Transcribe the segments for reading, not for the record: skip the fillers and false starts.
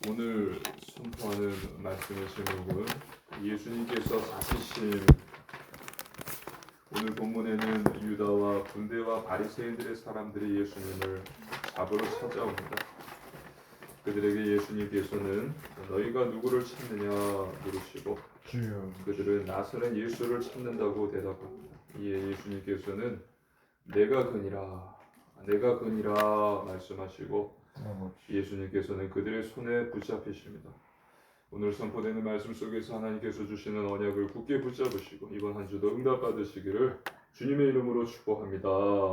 오늘 선포하는 말씀의 제목은 예수님께서 다시심. 오늘 본문에는 유다와 군대와 바리새인들의 사람들이 예수님을 잡으러 찾아옵니다. 그들에게 예수님께서는 너희가 누구를 찾느냐 물으시고 그들은 나사렛 예수를 찾는다고 대답합니다. 이에 예수님께서는 내가 그니라 말씀하시고 예수님께서는 그들의 손에 붙잡히십니다. 오늘 선포되는 말씀 속에서 하나님께서 주시는 언약을 굳게 붙잡으시고 이번 한 주도 응답받으시기를 주님의 이름으로 축복합니다.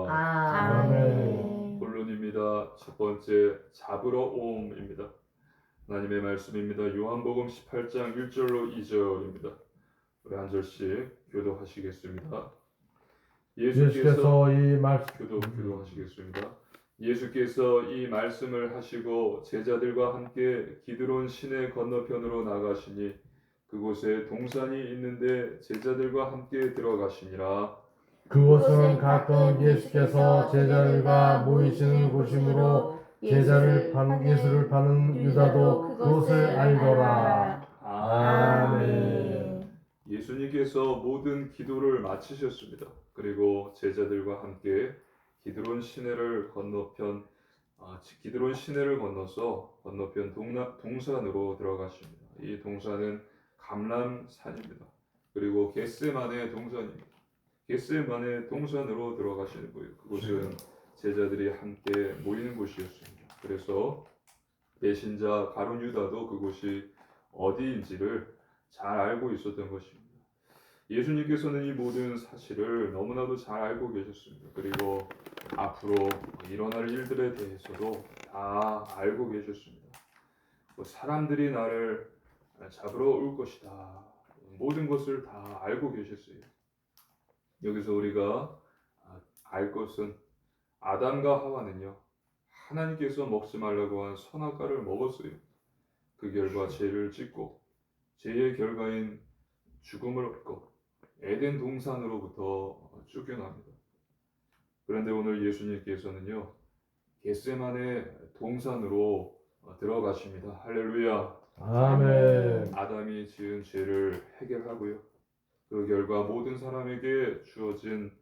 아멘. 본론입니다. 첫 번째, 잡으러 옴입니다. 하나님의 말씀입니다. 요한복음 18장 1절로 2절입니다. 우리 한 절씩 교도하시겠습니다. 예수께서 이 말씀 교도하시겠습니다. 예수께서 이 말씀을 하시고 제자들과 함께 기드론 시내 건너편으로 나가시니 그곳에 동산이 있는데 제자들과 함께 들어가시니라. 그곳은 가끔 예수께서 제자들과 모이시는 곳이므로 예수를 파는 유다도 그곳을 알더라. 아멘. 예수님께서 모든 기도를 마치셨습니다. 그리고 제자들과 함께 기드론 시내를 건너서 건너편 동산으로 들어가십니다. 이 동산은 감람산입니다. 그리고 겟세마네 동산입니다. 겟세마네 동산으로 들어가시는 거예요. 그곳은 제자들이 함께 모이는 곳이었습니다. 그래서 배신자 가룟 유다도 그곳이 어디인지를 잘 알고 있었던 것입니다. 예수님께서는 이 모든 사실을 너무나도 잘 알고 계셨습니다. 그리고 앞으로 일어날 일들에 대해서도 다 알고 계셨습니다. 사람들이 나를 잡으러 올 것이다. 모든 것을 다 알고 계셨어요. 여기서 우리가 알 것은 아담과 하와는요, 하나님께서 먹지 말라고 한 선악과를 먹었어요. 그 결과 죄를 짓고 죄의 결과인 죽음을 얻고 에덴 동산으로부터 쫓겨납니다. 그런데 오늘 예수님께서는요, 겟세마네 동산으로 들어가십니다. 할렐루야. 아멘. 아담이 지은 죄를 해결하고요. 그 결과 모든 사람에게 주어진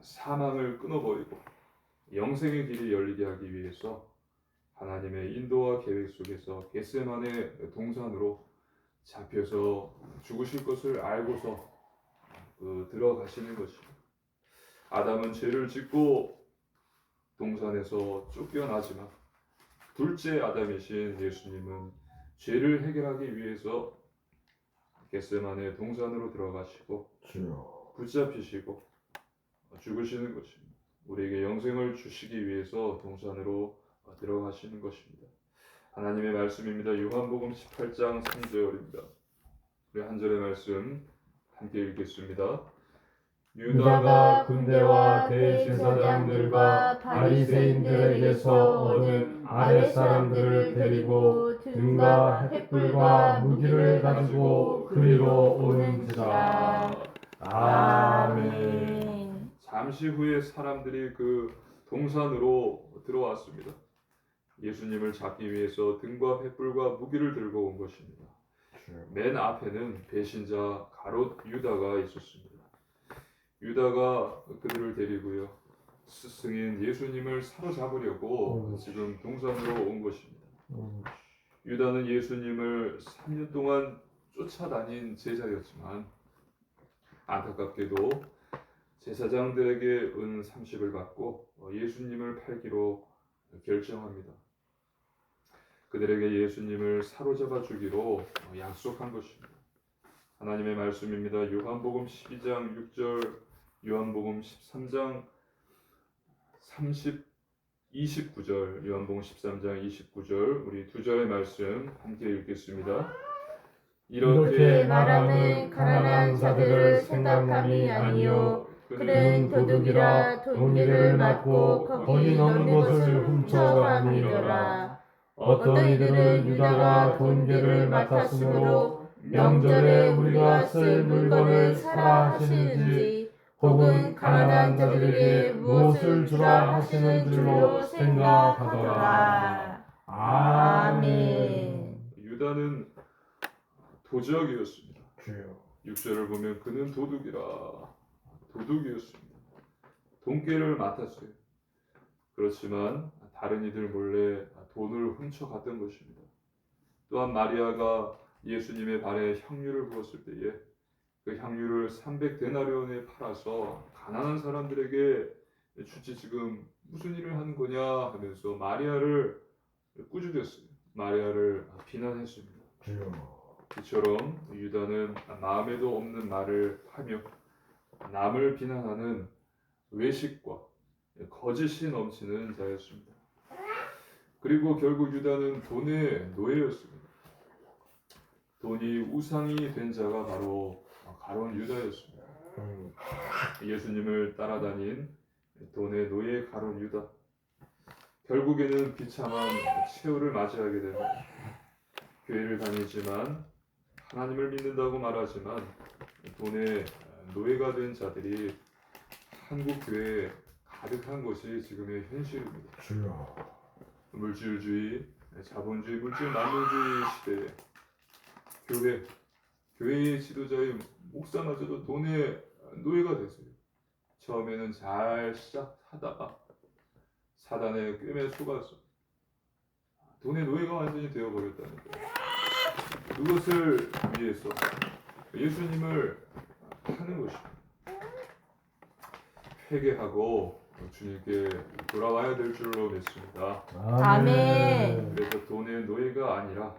사망을 끊어버리고 영생의 길이 열리게 하기 위해서 하나님의 인도와 계획 속에서 겟세마네 동산으로 잡혀서 죽으실 것을 알고서 들어가시는 것입니다. 아담은 죄를 짓고 동산에서 쫓겨나지만 둘째 아담이신 예수님은 죄를 해결하기 위해서 겟세마네 동산으로 들어가시고 붙잡히시고 죽으시는 것입니다. 우리에게 영생을 주시기 위해서 동산으로 들어가시는 것입니다. 하나님의 말씀입니다. 요한복음 18장 3절입니다. 우리 한 절의 말씀 함께 읽겠습니다. 유다가 군대와 대제사장들과 바리새인들에게서 얻은 아랫사람들을 데리고 등과 횃불과 무기를 가지고 그리로 오는지라. 아멘. 잠시 후에 사람들이 그 동산으로 들어왔습니다. 예수님을 잡기 위해서 등과 횃불과 무기를 들고 온 것입니다. 맨 앞에는 배신자 가롯 유다가 있었습니다. 유다가 그들을 데리고요, 스승인 예수님을 사로잡으려고 지금 동산으로 온 것입니다. 유다는 예수님을 3년 동안 쫓아다닌 제자였지만 안타깝게도 제사장들에게 은 30을 받고 예수님을 팔기로 결정합니다. 그들에게 예수님을 사로잡아 주기로 약속한 것입니다. 하나님의 말씀입니다. 요한복음 12장 6절, 요한복음 13장 29절, 요한복음 13장 29절, 우리 두 절의 말씀 함께 읽겠습니다. 이렇게 말하는 가난한 자들을 생각함이 아니요 그는 도둑이라 돈기를 맞고 거기 넣는 것을 훔쳐가니라. 어떤 이들은 유다가 돈계를 맡았으므로 명절에 우리가 쓸 물건을 사라 하시는지 혹은 가난한 자들에게 무엇을 주라 하시는 줄로 생각하더라. 아멘. 도적이었습니다. 주여. 6절을 보면 그는 도둑이었습니다. 돈깨를 맡았어요. 그렇지만 다른 이들 몰래 돈을 훔쳐갔던 것입니다. 또한 마리아가 예수님의 발에 향유를 부었을 때에 그 향유를 300데나리온에 팔아서 가난한 사람들에게 주지 지금 무슨 일을 하는 거냐 하면서 마리아를 꾸짖었어요. 마리아를 비난했습니다. 주여. 이처럼 유다는 마음에도 없는 말을 하며 남을 비난하는 외식과 거짓이 넘치는 자였습니다. 그리고 결국 유다는 돈의 노예였습니다. 돈이 우상이 된 자가 바로 가룟 유다였습니다. 예수님을 따라다닌 돈의 노예 가룟 유다. 결국에는 비참한 최후를 맞이하게 됩니다. 교회를 다니지만 하나님을 믿는다고 말하지만 돈의 노예가 된 자들이 한국 교회에 가득한 것이 지금의 현실입니다. 주여. 물질주의, 자본주의, 물질 만능주의 시대에 교회의 지도자의 목사마저도 돈의 노예가 됐어요. 처음에는 잘 시작하다가 사단의 꿰매 속아서 돈의 노예가 완전히 되어버렸다는 거예요. 그것을 위해서 예수님을 하는 것입니다. 회개하고 주님께 돌아와야 될 줄로 믿습니다. 아멘. 그래서 돈의 노예가 아니라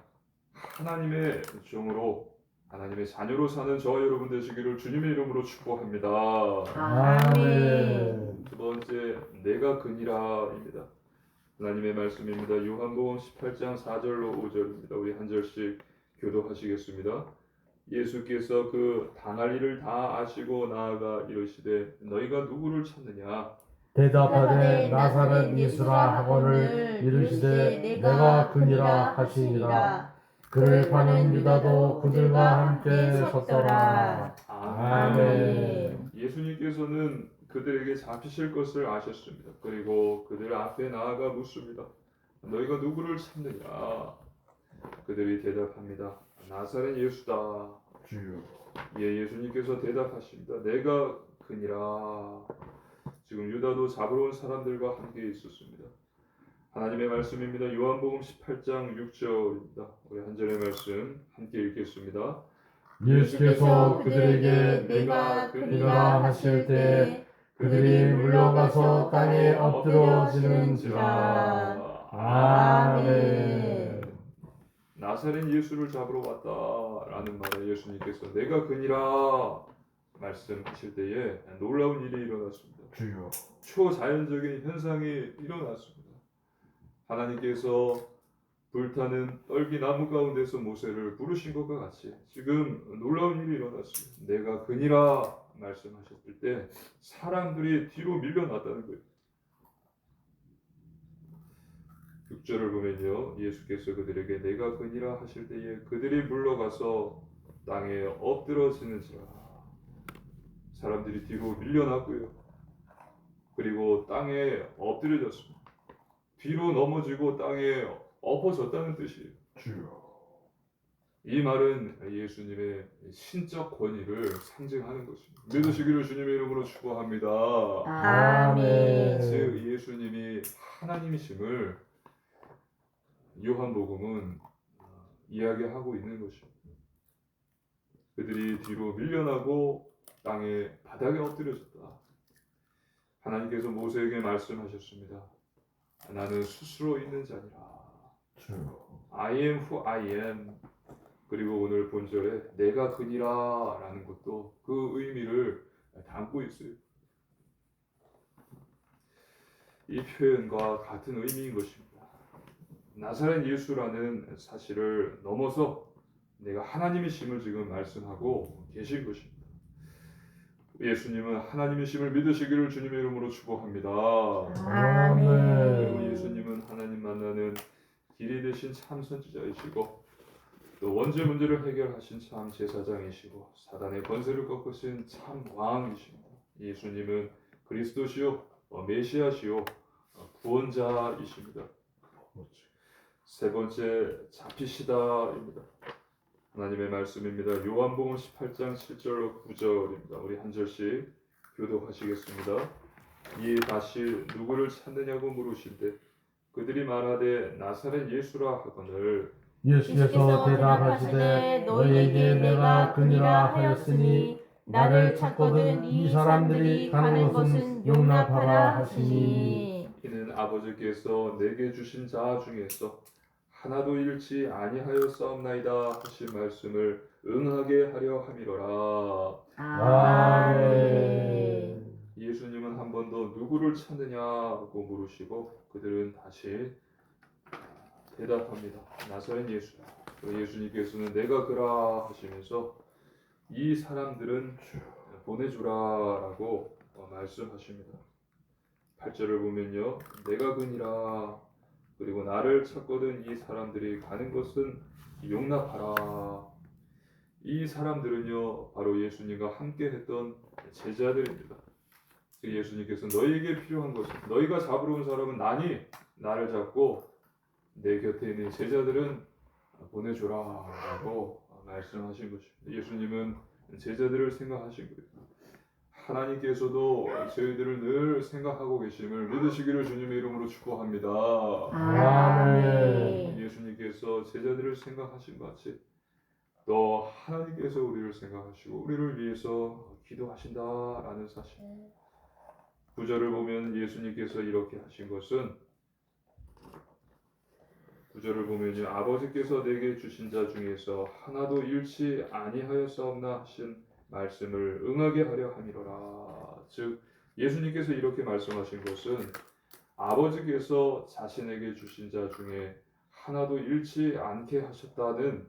하나님의 종으로 하나님의 자녀로 사는 저와 여러분 되시기를 주님의 이름으로 축복합니다. 아멘. 두 번째, 내가 그니라입니다. 하나님의 말씀입니다. 요한복음 18장 4절로 5절입니다. 우리 한 절씩 교독하시겠습니다. 예수께서 그 당할 일을 다 아시고 나아가 이르시되 너희가 누구를 찾느냐? 대답하되 나사렛 예수라 하거늘 이르시되 내가 그니라 하시니라. 그를 파는 유다도 그들과 함께 섰더라. 아멘. 예수님께서는 그들에게 잡히실 것을 아셨습니다. 그리고 그들 앞에 나아가 묻습니다. 너희가 누구를 찾느냐? 그들이 대답합니다. 나사렛 예수다. 주여. 예, 예수님께서 대답하십니다. 내가 그니라. 지금 유다도 잡으러 온 사람들과 함께 있었습니다. 하나님의 말씀입니다. 요한복음 18장 6절입니다. 우리 한 절의 말씀 함께 읽겠습니다. 예수께서 그들에게 내가 그니라 하실 때 그들이 물러가서 땅에 엎드러지는지라. 아멘. 나사렛 예수를 잡으러 왔다라는 말에 예수님께서 내가 그니라 말씀하실 때에 놀라운 일이 일어났습니다. 주여. 초자연적인 현상이 일어났습니다. 하나님께서 불타는 떨기나무 가운데서 모세를 부르신 것과 같이 지금 놀라운 일이 일어났습니다. 내가 그니라 말씀하셨을 때 사람들이 뒤로 밀려났다는 거예요. 6절을 보면요. 예수께서 그들에게 내가 그니라 하실 때에 그들이 물러가서 땅에 엎드러지는지라. 사람들이 뒤로 밀려났고요. 그리고 땅에 엎드려졌습니다. 뒤로 넘어지고 땅에 엎어졌다는 뜻이에요. 주여. 이 말은 예수님의 신적 권위를 상징하는 것입니다. 믿으시기를 주님의 이름으로 축복합니다. 아멘. 즉 예수님이 하나님이심을 요한복음은 이야기하고 있는 것입니다. 그들이 뒤로 밀려나고 땅에 바닥에 엎드려졌다. 하나님께서 모세에게 말씀하셨습니다. 나는 스스로 있는 자니라. 주여. I am who I am. 그리고 오늘 본절에 내가 그니라 라는 것도 그 의미를 담고 있어요. 이 표현과 같은 의미인 것입니다. 나사렛 예수라는 사실을 넘어서 내가 하나님이심을 지금 말씀하고 계신 것입니다. 예수님은 하나님이심을 믿으시기를 주님의 이름으로 축복합니다. 그리고 아멘. 예수님은 하나님 만나는 길이 되신 참 선지자이시고 또 원죄 문제를 해결하신 참 제사장이시고 사단의 권세를 꺾으신 참 왕이십니다. 예수님은 그리스도시요 메시아시요 구원자이십니다. 세 번째 잡히시다입니다. 하나님의 말씀입니다. 요한복음 18장 7절 9절입니다. 우리 한 절씩 교독하시겠습니다. 이에 다시 누구를 찾느냐고 물으실때 그들이 말하되 나사렛 예수라 하거늘 예수께서 대답하시되 너희에게 내가 그니라 하였으니 나를 찾거든 이 사람들이 가는 것은 용납하라 하시니 이는 아버지께서 내게 주신 자 중에서 하나도 잃지 아니하였사옵나이다 하신 말씀을 응하게 하려 함이로라. 아멘. 예수님은 한 번 더 누구를 찾느냐고 물으시고 그들은 다시 대답합니다. 나사렛 예수라. 예수님께서는 내가 그라 하시면서 이 사람들은 보내주라라고 말씀하십니다. 8절을 보면요. 내가 그니라. 그리고 나를 찾거든 이 사람들이 가는 것은 용납하라. 이 사람들은요. 바로 예수님과 함께 했던 제자들입니다. 예수님께서 너희에게 필요한 것은 너희가 잡으러 온 사람은 나니 나를 잡고 내 곁에 있는 제자들은 보내줘라 라고 말씀하신 것입니다. 예수님은 제자들을 생각하신 거예요. 하나님께서도 저희들을 늘 생각하고 계심을 믿으시기를 주님의 이름으로 축복합니다. 아멘. 예수님께서 제자들을 생각하신 것 같이 또 하나님께서 우리를 생각하시고 우리를 위해서 기도하신다라는 사실. 9절을 보면 예수님께서 이렇게 하신 것은 9절을 보면요. 아버지께서 내게 주신 자 중에서 하나도 잃지 아니하였사옵나 하신 말씀을 응하게 하려 함이로라. 즉 예수님께서 이렇게 말씀하신 것은 아버지께서 자신에게 주신 자 중에 하나도 잃지 않게 하셨다는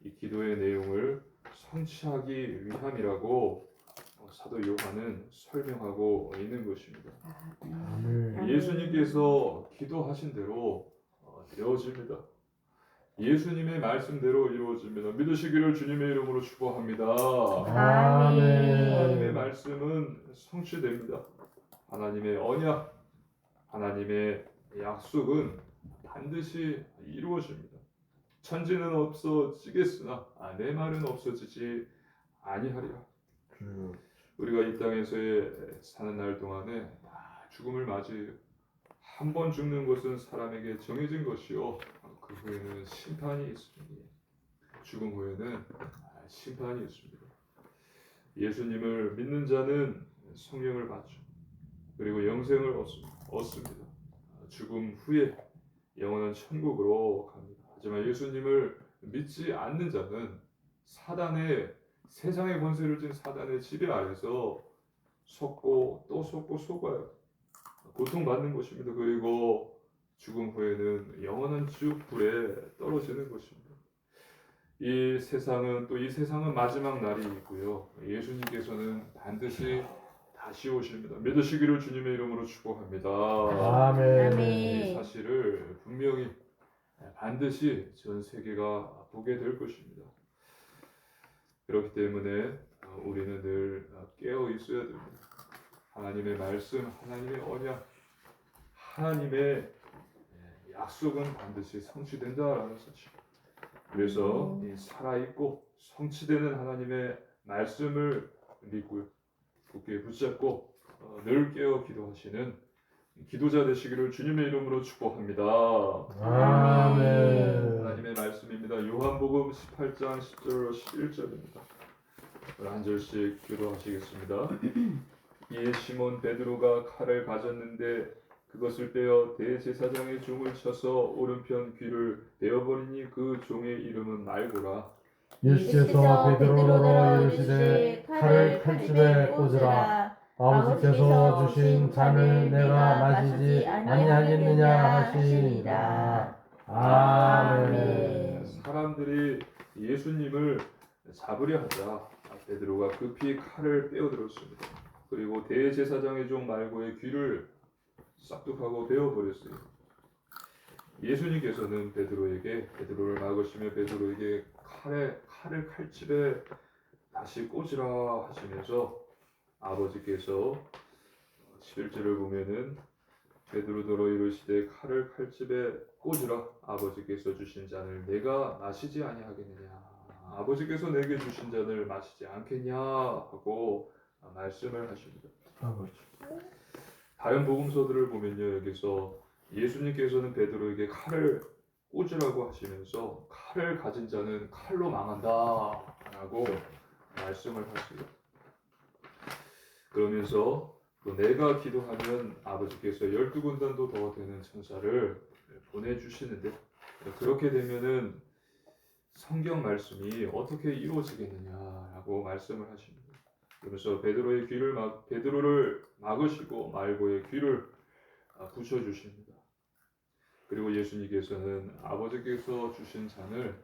이 기도의 내용을 성취하기 위함이라고 사도 요한은 설명하고 있는 것입니다. 아멘. 예수님께서 기도하신 대로 되어집니다. 예수님의 말씀대로 이루어집니다. 믿으시기를 주님의 이름으로 축복합니다. 하나님의 아멘. 말씀은 성취됩니다. 하나님의 언약, 하나님의 약속은 반드시 이루어집니다. 천지는 없어지겠으나 내 말은 없어지지 아니하리라. 우리가 이 땅에서 사는 날 동안에 죽음을 맞이해요. 한 번 죽는 것은 사람에게 정해진 것이요 그 후에는 심판이 있습니다. 죽음 후에는 심판이 있습니다. 예수님을 믿는 자는 성령을 받죠. 그리고 영생을 얻습니다. 죽음 후에 영원한 천국으로 갑니다. 하지만 예수님을 믿지 않는 자는 사단의 세상의 권세를 쥔 사단의 지배 아래서 속고 또 속고 속아요. 고통받는 것입니다. 그리고 죽음 후에는 영원한 지옥불에 떨어지는 것입니다. 이 세상은 마지막 날이 있고요. 예수님께서는 반드시 다시 오십니다. 믿으시기를 주님의 이름으로 축복합니다. 아멘. 이 사실을 분명히 반드시 전 세계가 보게 될 것입니다. 그렇기 때문에 우리는 늘 깨어 있어야 됩니다. 하나님의 말씀, 하나님의 언약, 하나님의 약속은 반드시 성취된다라는 사실. 그래서 이 살아있고 성취되는 하나님의 말씀을 믿고요. 굳게 붙잡고 늘 깨어 기도하시는 기도자 되시기를 주님의 이름으로 축복합니다. 아멘. 하나님의 말씀입니다. 요한복음 18장 10절 11절입니다. 한 절씩 기도하시겠습니다. 이에 시몬 베드로가 칼을 가졌는데 그것을 빼어 대제사장의 종을 쳐서 오른편 귀를 베어버리니 그 종의 이름은 말고라. 예수께서 베드로로 이르시되 칼을 칼집에 꽂으라. 아버지께서 주신 잔을 내가 마시지 아니하겠느냐 하시니라. 아멘. 사람들이 예수님을 잡으려 하자 베드로가 급히 칼을 빼어들었습니다. 그리고 대제사장의 종 말고의 귀를 싹둑하고 베어버렸어요. 예수님께서는 베드로를 막으시며 베드로에게 칼을 칼집에 다시 꽂으라 하시면서 아버지께서 11절을 보면은 베드로더러 이르시되 칼을 칼집에 꽂으라. 아버지께서 주신 잔을 내가 마시지 아니하겠느냐. 아버지께서 내게 주신 잔을 마시지 않겠냐 하고 말씀을 하십니다. 아버지. 다른 복음서들을 보면요, 여기서 예수님께서는 베드로에게 칼을 꽂으라고 하시면서 칼을 가진 자는 칼로 망한다라고 말씀을 하세요. 그러면서 또 내가 기도하면 아버지께서 12군단도 더 되는 천사를 보내주시는데, 그렇게 되면은 성경 말씀이 어떻게 이루어지겠느냐라고 말씀을 하십니다. 그러면서 베드로를 막으시고 말고의 귀를 부셔주십니다. 그리고 예수님께서는 아버지께서 주신 잔을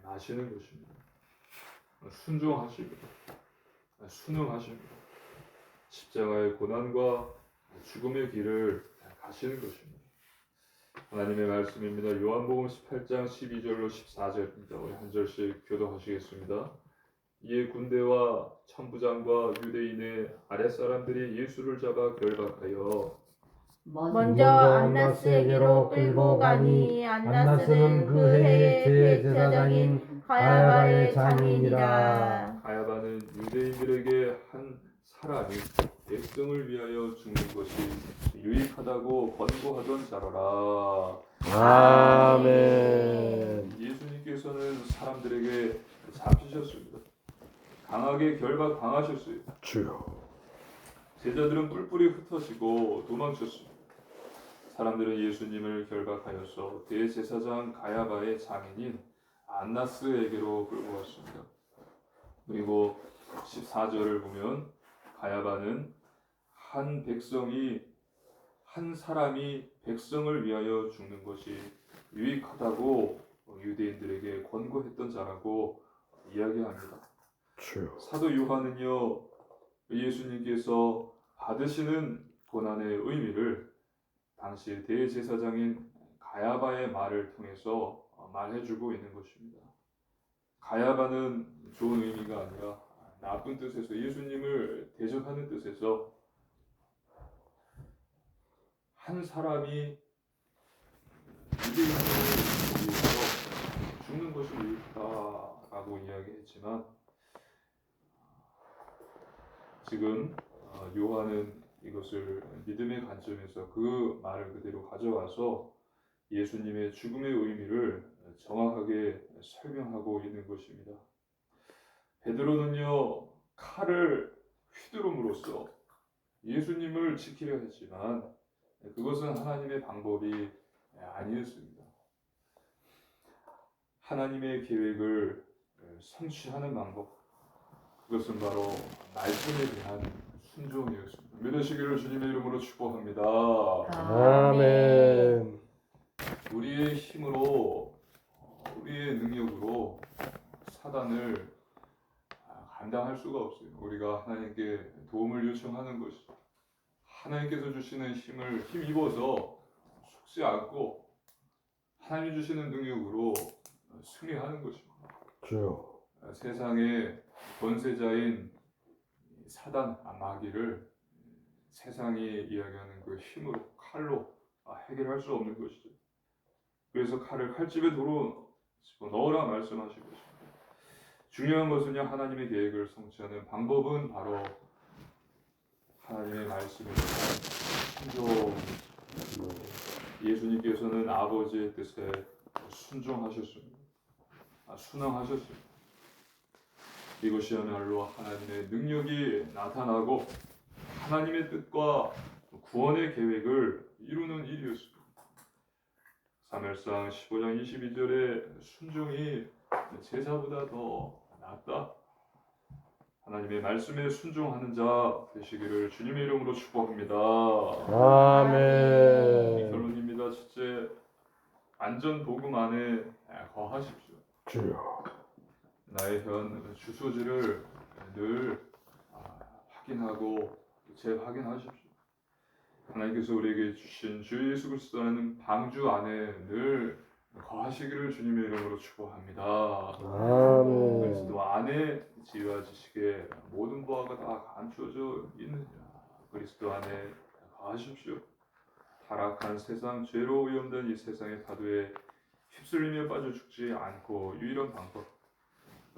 마시는 것입니다. 순종하십니다. 순응하십니다. 십자가의 고난과 죽음의 길을 가시는 것입니다. 하나님의 말씀입니다. 요한복음 18장 12절로 14절입니다. 우리 한 절씩 교도하시겠습니다. 이에 군대와 천부장과 유대인의 아랫사람들이 예수를 잡아 결박하여 먼저 안나스에게로 끌고 가니 안나스는 그 해의 대제사장인 가야바의 장인이라. 가야바는 유대인들에게 한 사람이 백성을 위하여 죽는 것이 유익하다고 권고하던 자로라. 아멘. 예수님께서는 사람들에게 잡히셨습니다. 강하게 결박당하셨어요. 주여. 제자들은 뿔뿔이 흩어지고 도망쳤습니다. 사람들은 예수님을 결박하여서 대제사장 가야바의 장인인 안나스에게로 끌고 왔습니다. 그리고 14절을 보면 가야바는 한 사람이 백성을 위하여 죽는 것이 유익하다고 유대인들에게 권고했던 자라고 이야기합니다. 주여. 사도 요한은요, 예수님께서 받으시는 고난의 의미를 당시 대제사장인 가야바의 말을 통해서 말해주고 있는 것입니다. 가야바는 좋은 의미가 아니라 나쁜 뜻에서, 예수님을 대적하는 뜻에서 한 사람이 유대인들을 위해서 죽는 것이 유익하다라고 이야기했지만, 지금 요한은 이것을 믿음의 관점에서 그 말을 그대로 가져와서 예수님의 죽음의 의미를 정확하게 설명하고 있는 것입니다. 베드로는요, 칼을 휘두름으로써 예수님을 지키려 했지만 그것은 하나님의 방법이 아니었습니다. 하나님의 계획을 성취하는 방법, 그것은 바로 말씀에 대한 순종이었습니다. 믿으시기를 주님의 이름으로 축복합니다. 아멘. 우리의 힘으로, 우리의 능력으로 사단을 감당할 수가 없어요. 우리가 하나님께 도움을 요청하는 것이죠. 하나님께서 주시는 힘을 힘입어서 속지 않고 하나님이 주시는 능력으로 승리하는 것입니다. 주여. 세상의 권세자인 사단, 마귀를 세상이 이야기하는 그 힘으로, 칼로 해결할 수 없는 것이죠. 그래서 칼을 칼집에 도로 집어넣으라 말씀하신 것입니다. 중요한 것은요, 하나님의 계획을 성취하는 방법은 바로 하나님의 말씀에 대한 순종. 예수님께서는 아버지의 뜻에 순종하셨습니다. 순응하셨습니다. 이것이야말로 하나님의 능력이 나타나고 하나님의 뜻과 구원의 계획을 이루는 일이었습니다. 사무엘상 15장 22절에 순종이 제사보다 더 낫다. 하나님의 말씀에 순종하는 자 되시기를 주님의 이름으로 축복합니다. 아멘. 결론입니다. 첫째, 안전 복음 안에 거하십시오. 주여. 나의 현 주소지를 늘 확인하고 재확인하십시오. 하나님께서 우리에게 주신 주 예수 그리스도라는 방주 안에 늘 거하시기를 주님의 이름으로 축복합니다. 아멘. 그리스도 안에 지혜와 지식의 모든 보화가 다 감추어져 있느니라. 그리스도 안에 거하십시오. 타락한 세상, 죄로 오염된 이 세상의 파도에 휩쓸리며 빠져 죽지 않고 유일한 방법,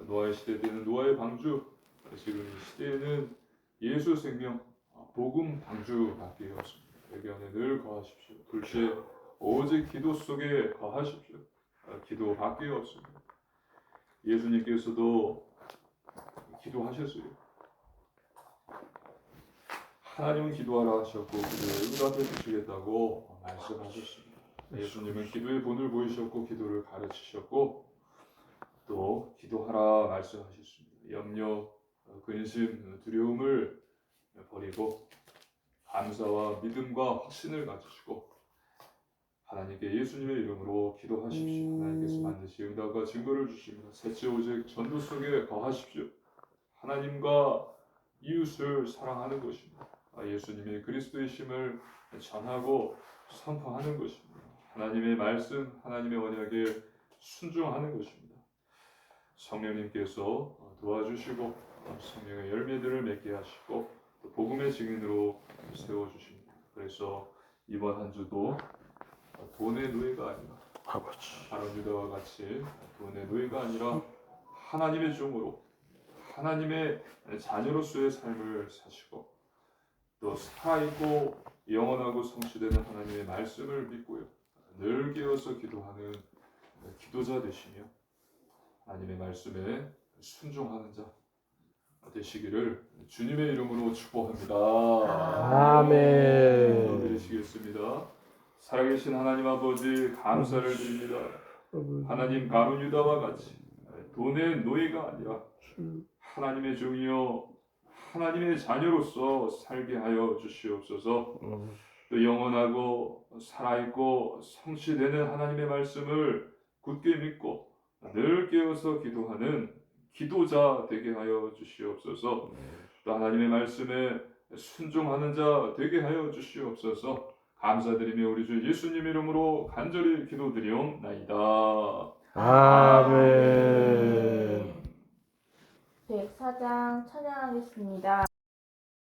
노아의 시대 때는 노아의 방주, 지금 이 시대에는 예수 생명 복음 방주밖에 없습니다. 여기 안에 늘 거하십시오. 둘째, 오직 기도 속에 거하십시오. 기도밖에 없습니다. 예수님께서도 기도하셨어요. 하나님은 기도하라 하셨고 기도에 응답해 주시겠다고 말씀하셨습니다. 예수님은 기도의 본을 보이셨고 기도를 가르치셨고 또 기도하라 말씀하셨습니다. 염려, 근심, 두려움을 버리고 감사와 믿음과 확신을 가지시고 하나님께 예수님의 이름으로 기도하십시오. 하나님께서 반드시 응답과 증거를 주십니다. 셋째, 오직 전도 속에 거하십시오. 하나님과 이웃을 사랑하는 것입니다. 예수님의 그리스도이심을 전하고 선포하는 것입니다. 하나님의 말씀, 하나님의 언약에 순종하는 것입니다. 성령님께서 도와주시고 성령의 열매들을 맺게 하시고 또 복음의 증인으로 세워주십니다. 그래서 이번 한 주도 돈의 노예가 아니라 아버지. 바론 유다와 같이 돈의 노예가 아니라 하나님의 종으로 하나님의 자녀로서의 삶을 사시고 또 살아있고 영원하고 성취되는 하나님의 말씀을 믿고요. 늘 깨어서 기도하는 기도자 되시며 하나님의 말씀에 순종하는 자 되시기를 주님의 이름으로 축복합니다. 아멘. 기도드리시겠습니다. 살아계신 하나님 아버지 감사를 드립니다. 하나님 가룟 유다와 같이 돈의 노예가 아니라 하나님의 종이요 하나님의 자녀로서 살게 하여 주시옵소서. 또 영원하고 살아있고 성취되는 하나님의 말씀을 굳게 믿고 늘 깨어서 기도하는 기도자 되게 하여 주시옵소서. 또 하나님의 말씀에 순종하는 자 되게 하여 주시옵소서. 감사드리며 우리 주 예수님 이름으로 간절히 기도드리옵나이다. 아멘.